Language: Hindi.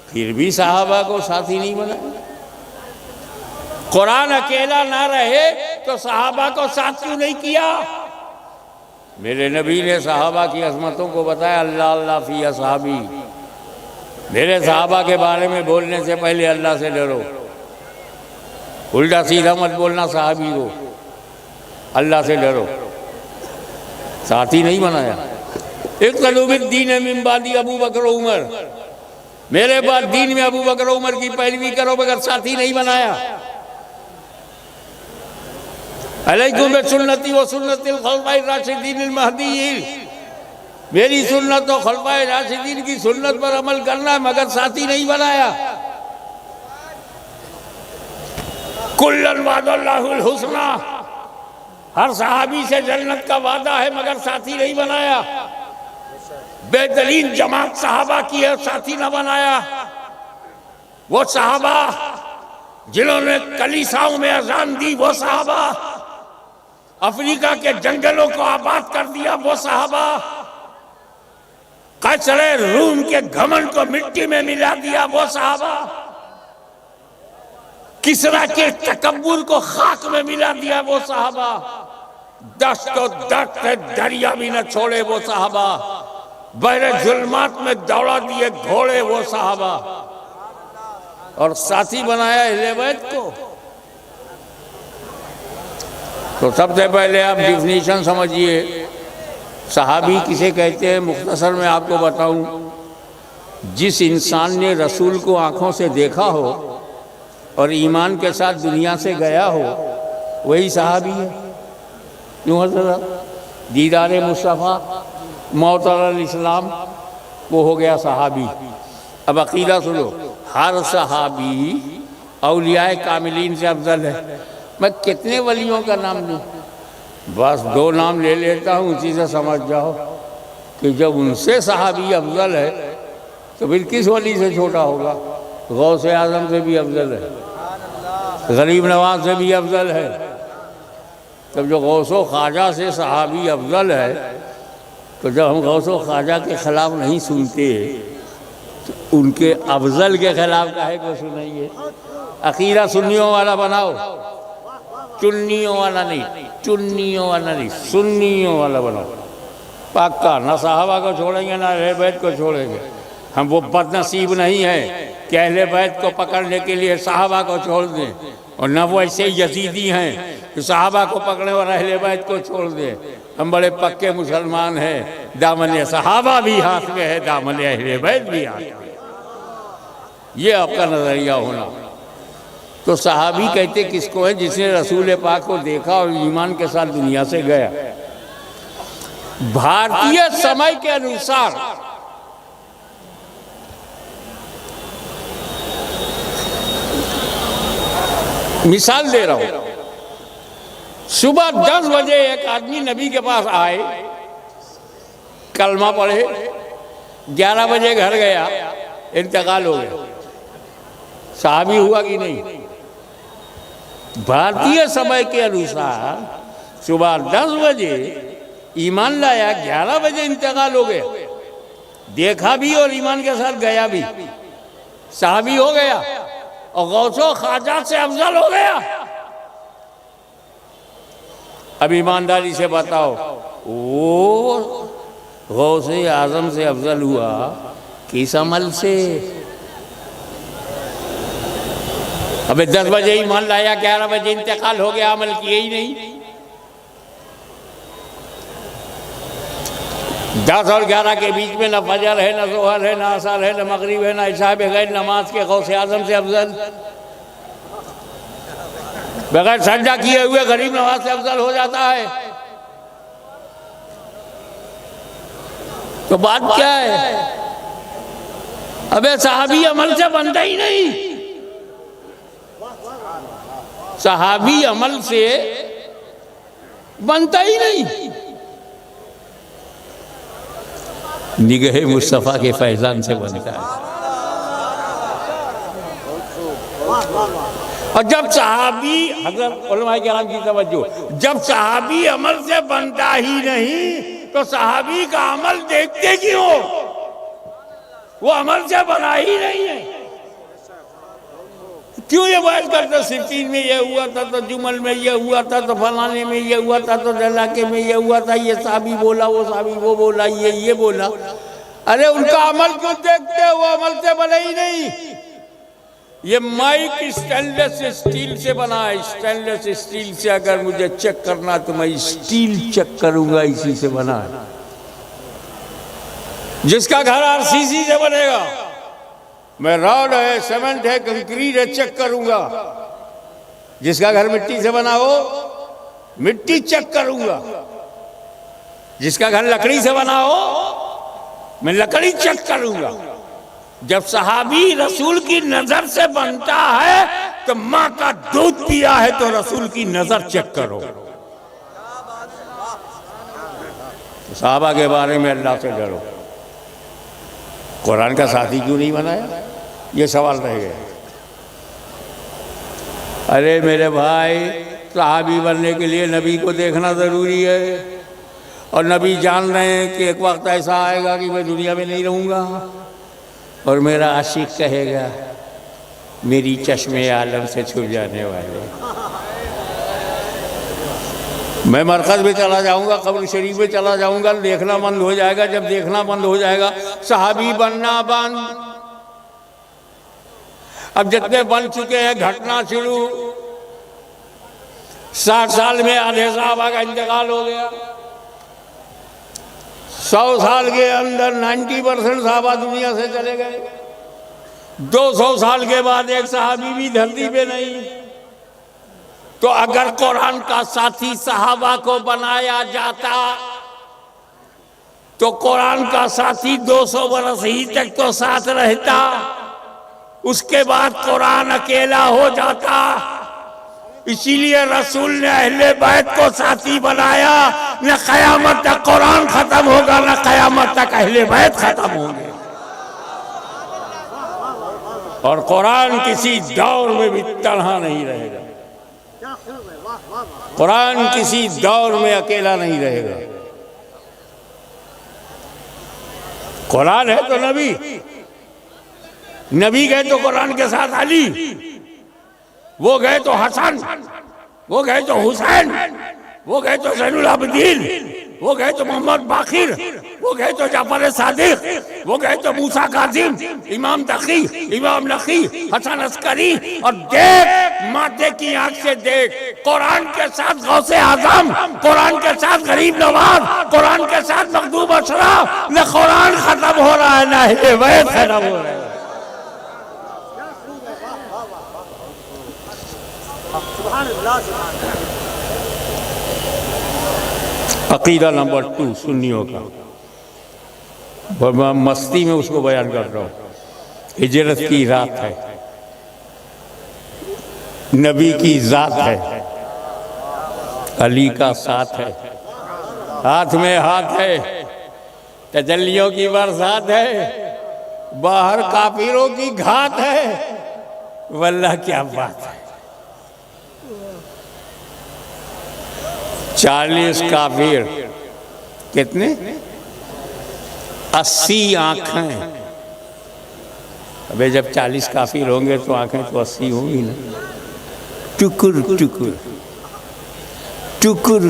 फिर भी सहाबा को साथी नहीं बनाया। कुरान अकेला ना रहे तो सहाबा को साथ क्यों नहीं किया? मेरे नबी ने सहाबा की अजमतों को बताया, अल्लाह अल्लाह फी असहाबी, मेरे सहाबा के बारे में बोलने से पहले अल्लाह से डरो। उल्टा सीधा मत बोलना सहाबी को, अल्लाह से डरो। साथी नहीं बनाया। इक़्तदूबिद्दीन मिन बादी अबू बकर उमर, मेरे बाद दीन में अबू बकर उमर की पैरवी करो, मगर साथी नहीं बनाया। अलैकुम बिसुन्नती व सुन्नतिल खुलफाए राशिदीन महदीयीन, मेरी सुन्नत और खुलफाए राशिदीन की सुन्नत पर अमल करना है, मगर साथी नहीं बनाया। कुल्लन वादल्लाहुल हुस्ना, हर सहाबी से जन्नत का वादा है, मगर साथी नहीं बनाया। बेहतरीन जमात सहाबा की है, साथी न बनाया। वो सहाबा जिन्होंने कलीसाओं में अजान दी, वो सहाबा अफ्रीका के जंगलों को आबाद कर दिया, वो सहाबा कसरे रूम के घमंड को मिट्टी में मिला दिया, वो सहाबा किसरा के तकब्बुर को खाक में मिला दिया, वो सहाबा दस्त को दस्त दरिया भी न छोड़े, वो सहाबा बहरे जुल्मात में दौड़ा दिए घोड़े, वो सहाबा। और साथी बनाया अहले बैत को। तो सबसे पहले आप डिफिनीशन समझिए, सहाबी किसे कहते हैं। मुख्तसर में आपको बताऊं, जिस इंसान ने रसूल को आंखों से देखा हो और ईमान के साथ दुनिया से गया हो, वही सहाबी है। क्यों हज़रत? दीदार मुस्तफ़ा मौत अल इस्लाम, वो हो गया सहाबी। अब अकीदा सुनो, हर सहाबी औलियाए कामिलीन से अफजल है। मैं कितने वलियों का नाम लूँ? बस 2 नाम ले लेता हूँ, उसी से समझ जाओ कि जब उनसे सहाबी अफजल है तो फिर किस वली से छोटा होगा? गौसे आजम से भी अफजल है, गरीब नवाज से भी अफजल है। तब जो गौसो ख्वाजा से सहाबी अफजल है, तो जब हम गौसो ख्वाजा के ख़िलाफ़ नहीं सुनते तो उनके अफजल के ख़िलाफ़ काहे को सुनेंगे? अकीदा सुन्नियों वाला बनाओ, चुन्नियों वाला नहीं, चुन्नियों वाला नहीं, सुन्नियों वाला बनाओ पक्का। ना सहाबा को छोड़ेंगे, ना अहले बैत को छोड़ेंगे। हम वो बदनसीब नहीं है कि अहले बैत को पकड़ने के लिए सहाबा को छोड़ दें, और न वो ऐसे यजीदी हैं कि सहाबा को पकड़े और अहले बैत को छोड़ दें। हम बड़े पक्के मुसलमान हैं, दामन सहाबा भी हाथ में है, दामन अहले बैत भी हाथ में। ये आपका नज़रिया होना। तो सहाबी कहते किसको है? जिसने रसूल पाक को देखा और ईमान के साथ दुनिया से गया। भारतीय समय के अनुसार मिसाल दे रहा हूं, सुबह 10 बजे एक आदमी नबी के पास आए, कलमा पढ़े, 11 बजे घर गया, इंतकाल हो गया। सहाबी हुआ कि नहीं? भारतीय समय के अनुसार सुबह 10 बजे ईमान लाया, 11 बजे इंतकाल हो गया। देखा भी और ईमान के साथ गया भी, सहाबी हो गया और गौसो ख्वाजा से अफजल हो गया। अब ईमानदारी से बताओ, वो गौसे आजम से अफजल हुआ किस अमल से? अबे 10 बजे ईमान लाया, 11 बजे इंतकाल हो गया, अमल किए ही नहीं। 10 और 11 के बीच में न फजर है, न जोहर है, न असर है, न मगरिब है, न इशा, बगैर नमाज के गौसे आजम से अफजल, बगैर सजदा किए हुए गरीब नवाज से अफजल हो जाता है। तो बात क्या है? अबे सहाबी अमल से बनता ही नहीं, सहाबी अमल से बनता ही नहीं। निगहे मुस्तफ़ा के फैज़ान से बनता है। और जब सहाबी, हज़रत उलमा किराम की तवज्जो, जब सहाबी अमल से बनता ही नहीं तो सहाबी का अमल देखते क्यों? वो अमल से बना ही नहीं है। क्यों ये बहस करते, सिफीन में ये हुआ था तो जुमल में ये हुआ था तो फलाने में ये हुआ था तो जलाके में ये हुआ था, ये साहबी बोला, वो साहबी वो बोला, ये बोला। अरे उनका अमल क्यों देखते हो? वो अमल से बने ही नहीं। ये माइक स्टेनलेस स्टील से बना है, स्टेनलेस स्टील से। अगर मुझे चेक करना तो मैं स्टील चेक करूंगा, इसी से बना है। जिसका घर आरसीसी से बनेगा, मैं रॉड है, सीमेंट है, कंक्रीट है, चेक करूंगा। जिसका घर मिट्टी से बना हो, मिट्टी चेक करूंगा। जिसका घर लकड़ी से बना हो, मैं लकड़ी चेक करूंगा। जब सहाबी रसूल की नजर से बनता है तो मां का दूध पिया है तो रसूल की नजर चेक करो। तो सहाबा के बारे में अल्लाह से डरो। कुरान का साथी क्यों नहीं बनाया, ये सवाल रह गया। अरे मेरे भाई, सहाबी बनने के लिए नबी को देखना जरूरी है। और नबी जान रहे हैं कि एक वक्त ऐसा आएगा कि मैं दुनिया में नहीं रहूंगा और मेरा आशिक कहेगा मेरी चश्मे आलम से छुप जाने वाले। मैं मरकज में चला जाऊंगा, कब्र शरीफ में चला जाऊंगा, देखना बंद हो जाएगा। जब देखना बंद हो जाएगा, सहाबी बनना बंद। अब जितने बन चुके हैं, घटना शुरू। 60 साल में आधे साहबा का इंतकाल हो गया। 100 साल के अंदर 90% साहबा दुनिया से चले गए। 200 साल के बाद एक सहाबी भी धरती पे नहीं। तो अगर कुरान का साथी सहाबा को बनाया जाता तो कुरान का साथी 200 बरस ही तक तो साथ रहता, उसके बाद कुरान अकेला हो जाता। इसीलिए रसूल ने अहले बैत को साथी बनाया। न कयामत तक कुरान खत्म होगा, न कयामत तक अहले बैत खत्म होंगे। और कुरान किसी दौर में भी तन्हा नहीं रहेगा। कुरान किसी दौर में अकेला नहीं रहेगा। कुरान है तो नबी, नबी गए तो कुरान के साथ अली, वो गए तो हसन, वो गए तो हुसैन, वो गए तो ज़ैनुल आबिदीन, वो गए तो मोहम्मद बाकिर, वो गए तो जाफर सादिक, वो गए तो मूसा काजिम, इमाम तकी, इमाम नकी, हसन अस्करी। और देख, माथे की आंख से देख, कुरान के साथ गौसे आजम, कुरान के साथ गरीब नवाज, कुरान के साथ मखदूम अशरफ। न कुरान खत्म हो रहा है, न अहले बैत खत्म हो रहा है। अकीदा नंबर 2 सुन्नियों का, और मैं मस्ती में उसको बयान कर रहा हूँ। हिजरत की रात है, नबी की जात है, अली का साथ है, हाथ में हाथ है, तजल्लियों की बरसात है, बाहर काफिरों की घात है। वल्लाह क्या बात है। 40 काफिर, कितने? 80 आंखें। अबे जब 40 काफिर होंगे तो आंखें तो 80 होंगी ना। टुकुर टुकुर टुकुर